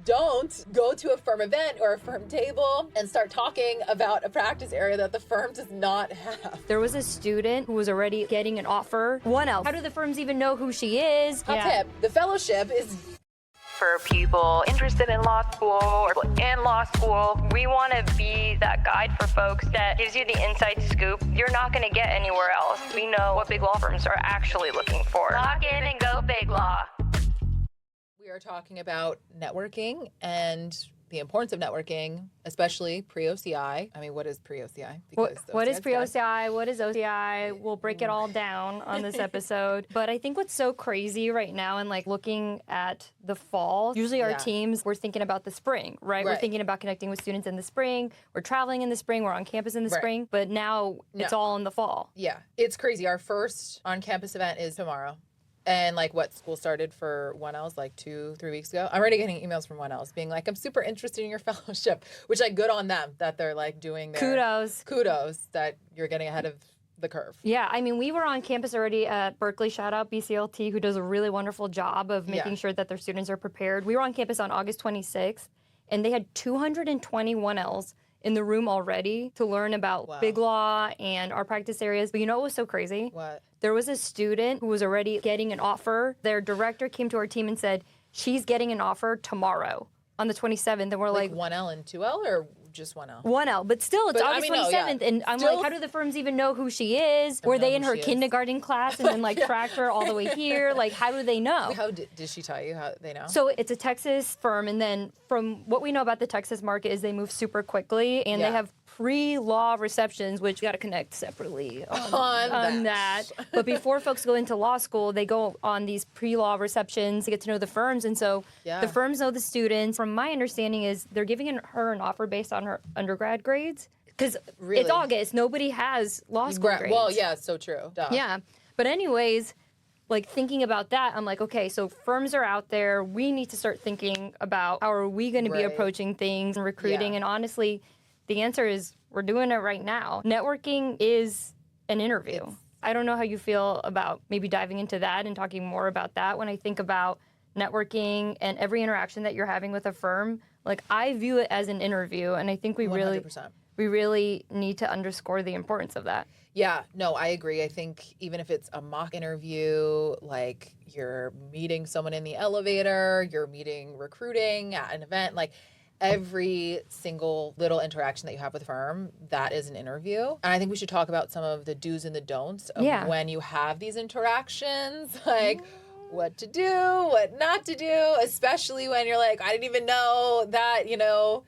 don't go to a firm event or a firm table and start talking about a practice area that the firm does not have. There was a student who was already getting an offer. 1L. How do the firms even know who she is? Top tip, the fellowship is for people interested in law school or in law school. We want to be that guide for folks that gives you the inside scoop you're not going to get anywhere else. We know what big law firms are actually looking for. Lock in and go big law. We are talking about networking and the importance of networking, especially pre-OCI. I mean, what is pre-OCI? What is pre-OCI? What is OCI? We'll break it all down on this episode. But I think what's so crazy right now and like looking at the fall, usually our teams, we're thinking about the spring, right? We're thinking about connecting with students in the spring. We're traveling in the spring. We're on campus in the spring. But now it's all in the fall. Yeah, it's crazy. Our first on-campus event is tomorrow. And like what school started for 1Ls like 2-3 weeks ago. I'm already getting emails from 1Ls being like, I'm super interested in your fellowship, which like good on them that they're like doing their kudos that you're getting ahead of the curve. Yeah, I mean, we were on campus already at Berkeley. Shout out BCLT, who does a really wonderful job of making sure that their students are prepared. We were on campus on August 26th, and they had 220 1Ls in the room already to learn about big law and our practice areas. But you know what was so crazy? What? There was a student who was already getting an offer. Their director came to our team and said, she's getting an offer tomorrow on the 27th. And we're like 1L and 2L or just 1L? 1L, but still, it's August 27th. And I'm like, how do the firms even know who she is? Were they in her kindergarten class and then like tracked her all the way here? Like, how do they know? How did she tell you how they know? So it's a Texas firm. And then from what we know about the Texas market is they move super quickly and they have pre-law receptions, which you got to connect separately on that. But before folks go into law school, they go on these pre-law receptions to get to know the firms. And so the firms know the students. From my understanding is they're giving her an offer based on her undergrad grades. Because it's August. Nobody has law school grades. Well, yeah, it's so true. Duh. Yeah. But anyways, like thinking about that, I'm like, okay, so firms are out there. We need to start thinking about how are we going to be approaching things and recruiting. And honestly, the answer is we're doing it right now. Networking is an interview. I don't know how you feel about maybe diving into that and talking more about that. When I think about networking and every interaction that you're having with a firm, like I view it as an interview, and I think we 100%. really need to underscore the importance of that. Yeah, no, I agree. I think even if it's a mock interview, like you're meeting someone in the elevator, you're meeting recruiting at an event, like every single little interaction that you have with a firm, that is an interview. And I think we should talk about some of the do's and the don'ts of when you have these interactions, like what to do, what not to do, especially when you're like, I didn't even know that, you know,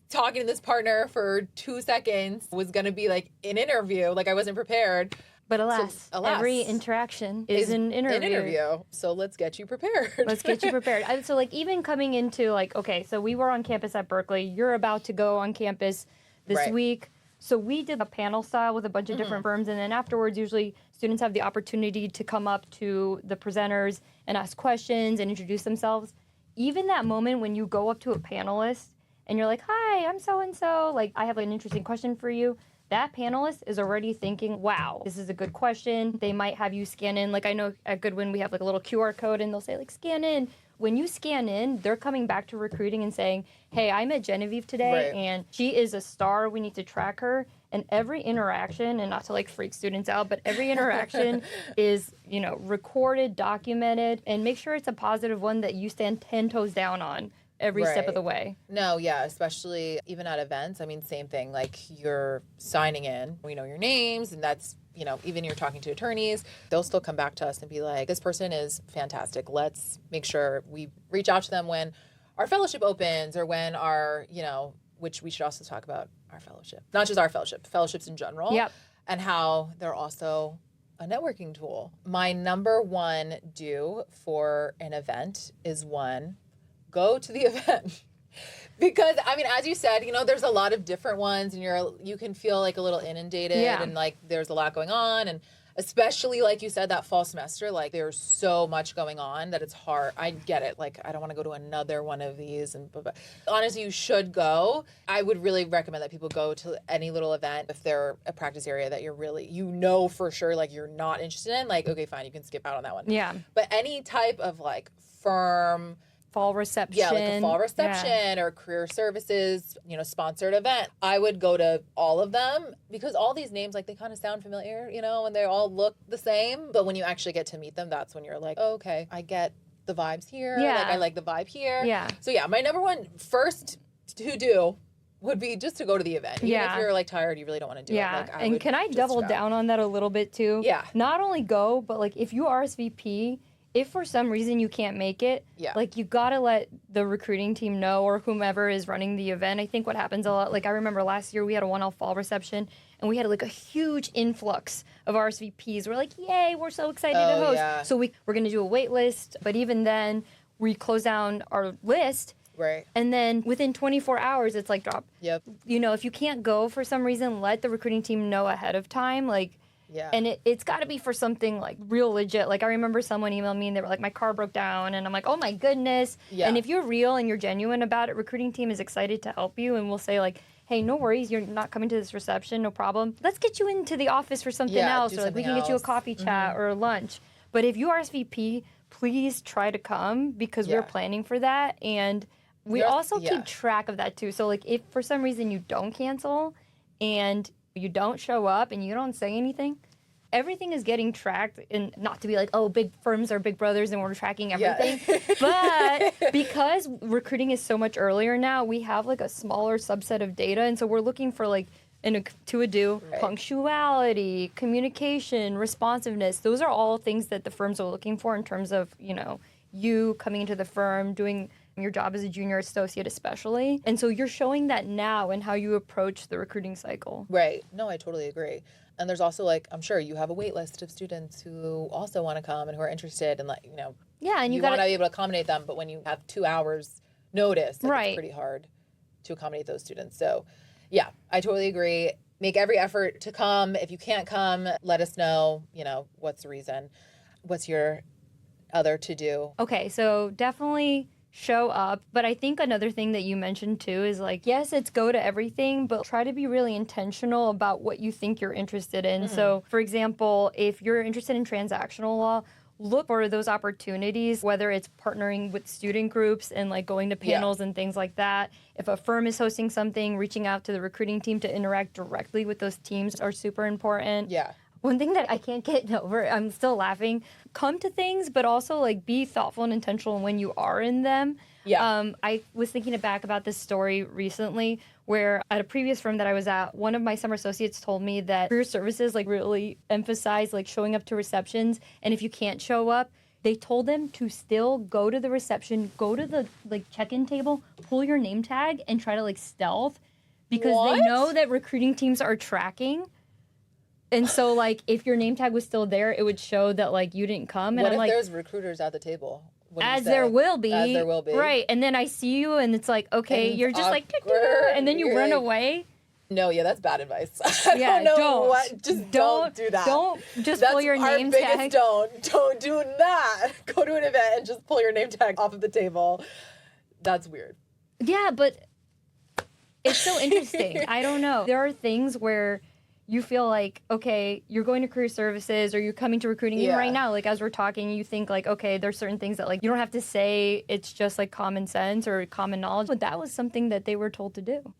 talking to this partner for 2 seconds was going to be like an interview. Like I wasn't prepared. But alas, every interaction is an interview. So let's get you prepared. Let's get you prepared. So like even coming into like, okay, so we were on campus at Berkeley. You're about to go on campus this week. So we did a panel style with a bunch of different firms. And then afterwards, usually students have the opportunity to come up to the presenters and ask questions and introduce themselves. Even that moment when you go up to a panelist and you're like, hi, I'm so-and-so. Like, I have an interesting question for you. That panelist is already thinking, wow, this is a good question. They might have you scan in. Like I know at Goodwin, we have like a little QR code and they'll say like, scan in. When you scan in, they're coming back to recruiting and saying, hey, I met Genevieve today and she is a star. We need to track her. And every interaction, and not to like freak students out, but every interaction is, you know, recorded, documented, and make sure it's a positive one that you stand 10 toes down on every step of the way. No, yeah, especially even at events. I mean, same thing, like you're signing in, we know your names, and that's, you know, even you're talking to attorneys, they'll still come back to us and be like, this person is fantastic. Let's make sure we reach out to them when our fellowship opens or when our, you know, which we should also talk about our fellowship, not just our fellowship, fellowships in general, and how they're also a networking tool. My number one do for an event is go to the event. Because, I mean, as you said, you know, there's a lot of different ones and you can feel like a little inundated and like there's a lot going on. And especially like you said, that fall semester, like there's so much going on that it's hard. I get it. Like, I don't want to go to another one of these. But honestly, you should go. I would really recommend that people go to any little event if they're a practice area that you're really, you know, for sure, like you're not interested in, like, okay, fine, you can skip out on that one. Yeah. But any type of like firm fall reception. Yeah, like a fall reception or career services, you know, sponsored event. I would go to all of them because all these names, like, they kind of sound familiar, you know, and they all look the same. But when you actually get to meet them, that's when you're like, oh, okay, I get the vibes here. Yeah. Like, I like the vibe here. Yeah. So yeah, my number one first to do would be just to go to the event. Even if you're like tired, you really don't want to do it. Like, and can I double down on that a little bit too? Yeah. Not only go, but like if you RSVP, if for some reason you can't make it, like you gotta let the recruiting team know or whomever is running the event. I think what happens a lot, like I remember last year we had a one-off fall reception and we had like a huge influx of RSVPs. We're like, yay, we're so excited to host. Yeah. So we're gonna do a wait list, but even then we close down our list. Right. And then within 24 hours, it's like drop. Yep. You know, if you can't go for some reason, let the recruiting team know ahead of time. Like, and it's got to be for something like real legit. Like I remember someone emailed me and they were like, my car broke down. And I'm like, oh my goodness. Yeah. And if you're real and you're genuine about it, recruiting team is excited to help you. And we'll say like, hey, no worries. You're not coming to this reception. No problem. Let's get you into the office for something else. Or like we can get you a coffee chat or a lunch. But if you RSVP, please try to come because we're planning for that. And we also keep track of that too. So like if for some reason you don't cancel and you don't show up and you don't say anything, everything is getting tracked. And not to be like, oh, big firms are big brothers and we're tracking everything. But because recruiting is so much earlier now, we have like a smaller subset of data. And so we're looking for like punctuality, communication, responsiveness. Those are all things that the firms are looking for in terms of, you know, you coming into the firm, doing your job as a junior associate especially. And so you're showing that now in how you approach the recruiting cycle. Right. No, I totally agree. And there's also like, I'm sure you have a wait list of students who also want to come and who are interested and like, you know, and you want to be able to accommodate them. But when you have 2 hours notice, like, it's pretty hard to accommodate those students. So yeah, I totally agree. Make every effort to come. If you can't come, let us know, you know, what's the reason. What's your other to do? Okay, so definitely show up. But I think another thing that you mentioned too is like, yes, it's go to everything, but try to be really intentional about what you think you're interested in. So for example, if you're interested in transactional law, look for those opportunities, whether it's partnering with student groups and like going to panels and things like that. If a firm is hosting something, reaching out to the recruiting team to interact directly with those teams are super important. Yeah. One thing that I can't get over, I'm still laughing, come to things, but also like be thoughtful and intentional when you are in them. Yeah. I was thinking back about this story recently where at a previous firm that I was at, one of my summer associates told me that career services like really emphasize like showing up to receptions. And if you can't show up, they told them to still go to the reception, go to the like check-in table, pull your name tag and try to like stealth because they know that recruiting teams are tracking. And so, like, if your name tag was still there, it would show that, like, you didn't come. And what I'm if like, there's recruiters at the table? As there will be. As there will be. Right. And then I see you, and it's like, okay, and you're just like, and then you run away. No, yeah, that's bad advice. I don't know what. Just don't do that. Don't just pull your name tag. That's our biggest don't do that. Go to an event and just pull your name tag off of the table. That's weird. Yeah, but it's so interesting. I don't know. There are things where you feel like, okay, you're going to career services or you're coming to recruiting even right now. Like, as we're talking, you think like, okay, there's certain things that like, you don't have to say it's just like common sense or common knowledge. But that was something that they were told to do.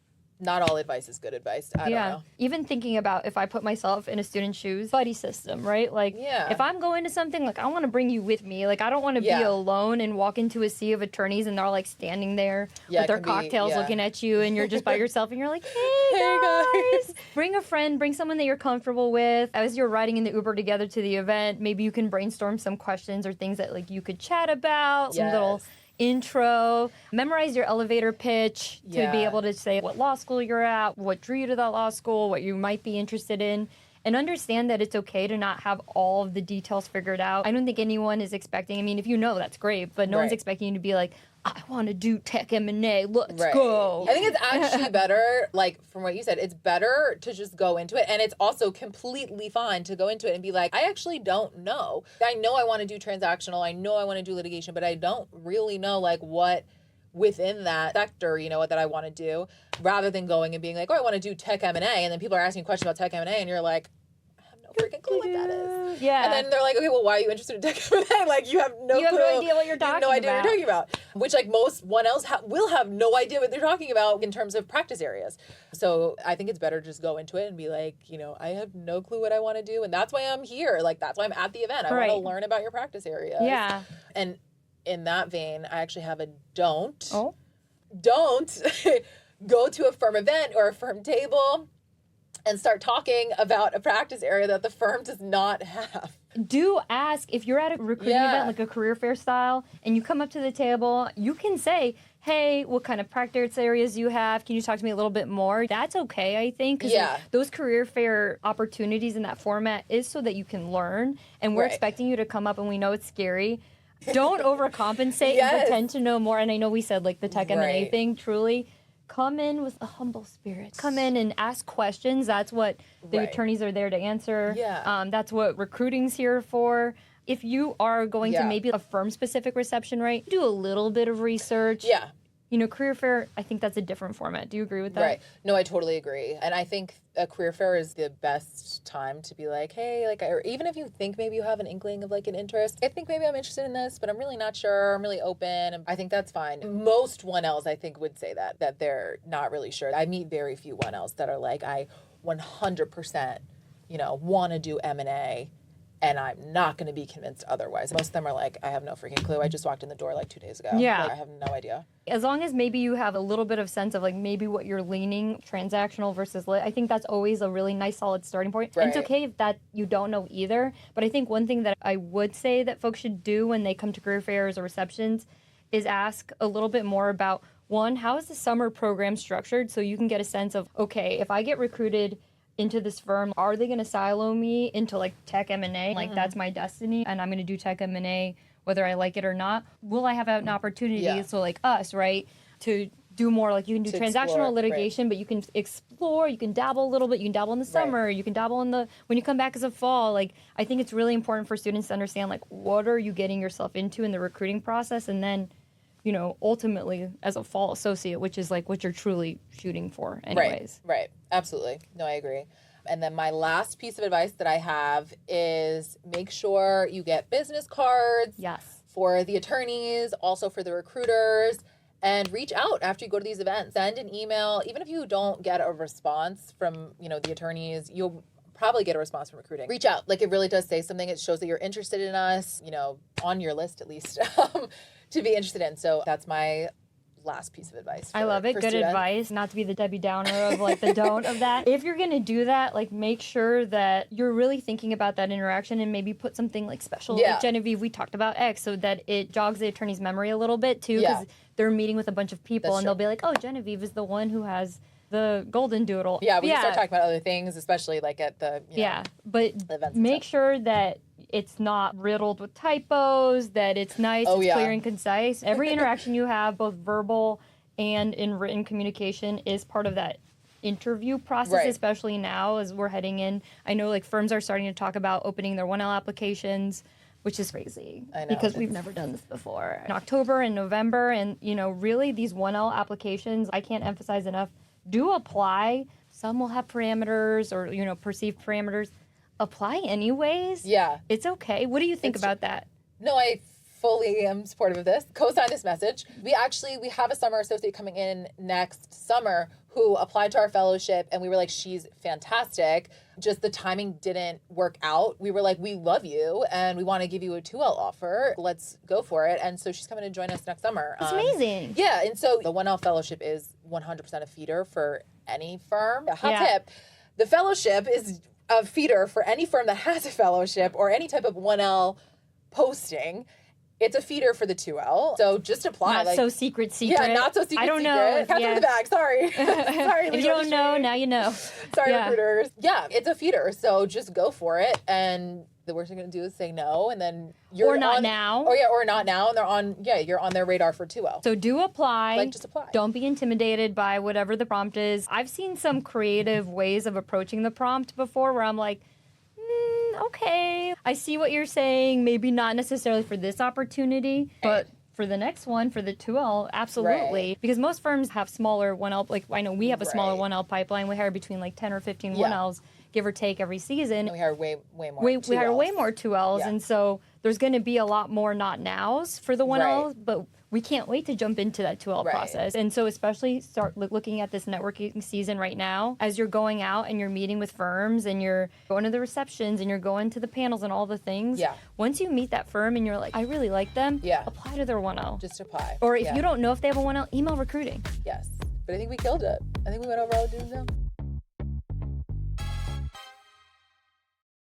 Not all advice is good advice. I don't know. Even thinking about if I put myself in a student's shoes, buddy system, right? Like, if I'm going to something, like, I want to bring you with me. Like, I don't want to be alone and walk into a sea of attorneys and they're, like, standing there with their cocktails looking at you and you're just by yourself and you're like, hey, guys. Bring a friend, bring someone that you're comfortable with. As you're riding in the Uber together to the event, maybe you can brainstorm some questions or things that, like, you could chat about, some little intro, memorize your elevator pitch to be able to say what law school you're at, what drew you to that law school, what you might be interested in, and understand that it's okay to not have all of the details figured out. I don't think anyone is expecting, I mean, if you know, that's great, but no one's expecting you to be like, I want to do tech M&A, let's go. I think it's actually better, like, from what you said, it's better to just go into it. And it's also completely fine to go into it and be like, I actually don't know. I know I want to do transactional. I know I want to do litigation, but I don't really know, like, what within that sector, you know, what that I want to do, rather than going and being like, oh, I want to do tech M&A. And then people are asking questions about tech M&A and you're like, I have no freaking clue what that is. Yeah. And then they're like, okay, well, why are you interested in tech M&A? Like, you have no clue. You have no idea what you're talking about. You have no idea what you're talking about. Which, like, most 1Ls will have no idea what they're talking about in terms of practice areas. So I think it's better to just go into it and be like, you know, I have no clue what I want to do. And that's why I'm here. Like, that's why I'm at the event. I want to learn about your practice areas. Yeah. And in that vein, I actually have a don't. Oh. Don't go to a firm event or a firm table and start talking about a practice area that the firm does not have. Do ask, if you're at a recruiting event, like a career fair style, and you come up to the table, you can say, hey, what kind of practice areas you have? Can you talk to me a little bit more? That's okay, I think, because those career fair opportunities in that format is so that you can learn, and we're expecting you to come up, and we know it's scary. Don't overcompensate and pretend to know more. And I know we said, like, the tech M&A thing, truly. Come in with a humble spirit. Come in and ask questions. That's what the attorneys are there to answer. Yeah. That's what recruiting's here for. If you are going to maybe a firm-specific reception, right, do a little bit of research. Yeah. You know, career fair, I think that's a different format. Do you agree with that? Right. No, I totally agree. And I think a career fair is the best time to be like, hey, like, or even if you think maybe you have an inkling of like an interest, I think maybe I'm interested in this, but I'm really not sure. I'm really open. And I think that's fine. Most 1Ls, I think, would say that they're not really sure. I meet very few 1Ls that are like, I 100%, you know, want to do M&A. And I'm not going to be convinced otherwise. Most of them are like, I have no freaking clue. I just walked in the door like 2 days ago. Yeah. Like, I have no idea. As long as maybe you have a little bit of sense of like maybe what you're leaning, transactional versus lit, I think that's always a really nice solid starting point. Right. And it's okay if that you don't know either. But I think one thing that I would say that folks should do when they come to career fairs or receptions is ask a little bit more about, one, how is the summer program structured? So you can get a sense of, okay, if I get recruited into this firm, are they going to silo me into like tech M&A? Like that's my destiny and I'm going to do tech M&A whether I like it or not. Will I have an opportunity, so like us, right, to do more, like you can do transactional explore, litigation, but you can explore, you can dabble a little bit, you can dabble in the summer, you can dabble in the, when you come back as a fall. Like, I think it's really important for students to understand, like, what are you getting yourself into in the recruiting process, and then, you know, ultimately as a fall associate, which is like what you're truly shooting for anyways. Right. Absolutely. No, I agree. And then my last piece of advice that I have is make sure you get business cards for the attorneys, also for the recruiters, and reach out after you go to these events. Send an email. Even if you don't get a response from, you know, the attorneys, you'll probably get a response from recruiting. Reach out. Like, it really does say something. It shows that you're interested in us, you know, on your list at least, to be interested in. So that's my last piece of advice. I love it. Good students. Advice. Not to be the Debbie Downer of like the don't of that. If you're going to do that, like make sure that you're really thinking about that interaction and maybe put something like special. Like Genevieve, we talked about X, so that it jogs the attorney's memory a little bit too, because they're meeting with a bunch of people. That's they'll be like, oh, Genevieve is the one who has the golden doodle. Yeah, we can start talking about other things, especially like at the but make sure that it's not riddled with typos, that it's nice, it's clear and concise. Every interaction you have, both verbal and in written communication, is part of that interview process, especially now as we're heading in. I know like firms are starting to talk about opening their 1L applications, which is crazy. I know. Because we've never done this before. In October and November, and you know, really these 1L applications, I can't emphasize enough, do apply. Some will have parameters or, you know, perceived parameters. Apply anyways. Yeah. It's okay. What do you think about that? No, I fully am supportive of this. Co-sign this message. We have a summer associate coming in next summer who applied to our fellowship, and we were like, she's fantastic. Just the timing didn't work out. We were like, we love you and we want to give you a 2L offer. Let's go for it. And so she's coming to join us next summer. That's amazing. Yeah. And so the 1L fellowship is 100% a feeder for any firm. A hot tip. The fellowship is a feeder for any firm that has a fellowship or any type of 1L posting. It's a feeder for the 2L. So just apply. Not so secret. Yeah, not so secret. I don't know. Catch in the bag. Sorry. Sorry. If you don't know, now you know. Sorry, recruiters. Yeah, it's a feeder. So just go for it. And the worst they're going to do is say no. And then you're not now. Or not now. And they're on, you're on their radar for 2L. So do apply. Like, just apply. Don't be intimidated by whatever the prompt is. I've seen some creative ways of approaching the prompt before where I'm like, okay, I see what you're saying. Maybe not necessarily for this opportunity, but for the next one, for the 2L, absolutely. Right. Because most firms have smaller 1L, like I know we have a smaller Right. 1L pipeline. We hire between like 10 or 15 Yeah. 1Ls, give or take, every season. And we hire way more. We hire 2Ls. way more 2Ls, Yeah. and so there's going to be a lot more not nows for the 1Ls, but we can't wait to jump into that 2L Right. process. And so especially start looking at this networking season right now, as you're going out and you're meeting with firms and you're going to the receptions and you're going to the panels and all the things. Yeah. Once you meet that firm and you're like, I really like them, Yeah. apply to their 1L. Just apply. Or if Yeah. you don't know if they have a 1L, email recruiting. Yes. But I think we killed it. I think we went over all the do's and don'ts.